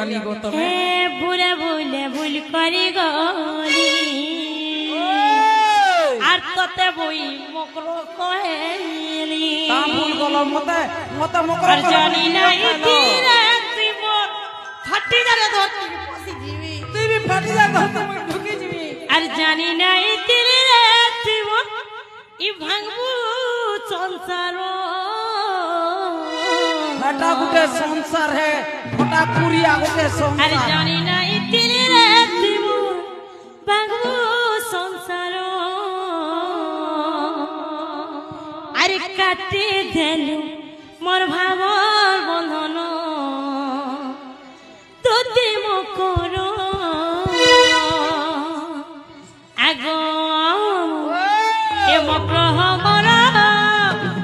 জানিব তবে হে ভুলে ভুলে ভুল করি গলি আর তোতে বই মকর কহেলি তা ভুল গল মতে মতে মকর আর জানি না ইতিরে তুই মোর ফাটি যারে ধরতি পসি দিবি তুই বি ফাটি যা তুমি ঢুকি যাবি আর জানি না ইতিরে তুই মোর ই ভাঙবু সংসার बेटा गुटे संसार है फटा पुरिया गुटे संसार अरे जानी ना इतिले रे दिमु बागु संसार अरे काटे देलु मोर भावर बंधन तोते मकर आगो ए मकर हमर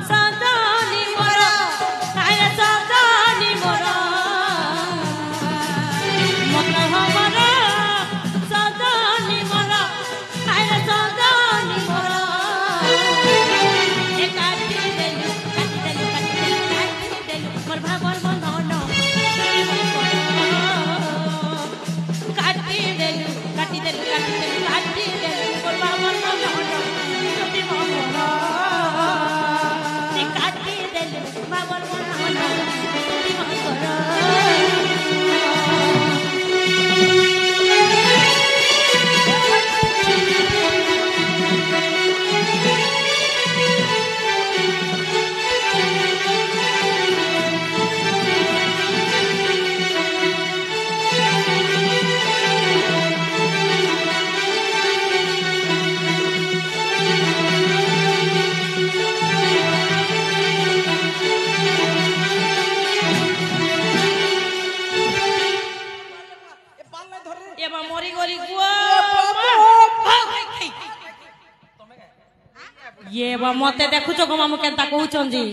सदानी मोर आया सदानी मोर मकर हमर सदानी मोर आया सदानी मोर ए काटी देलु मोर भावर बंधन काटी देलु मोर भावर बंधन तोते मकर काटी देलु भावर बंधन तोते मकर एबा मरी गली गुआ ये बा मते देखुछ गो मामू केनता कहउछन जी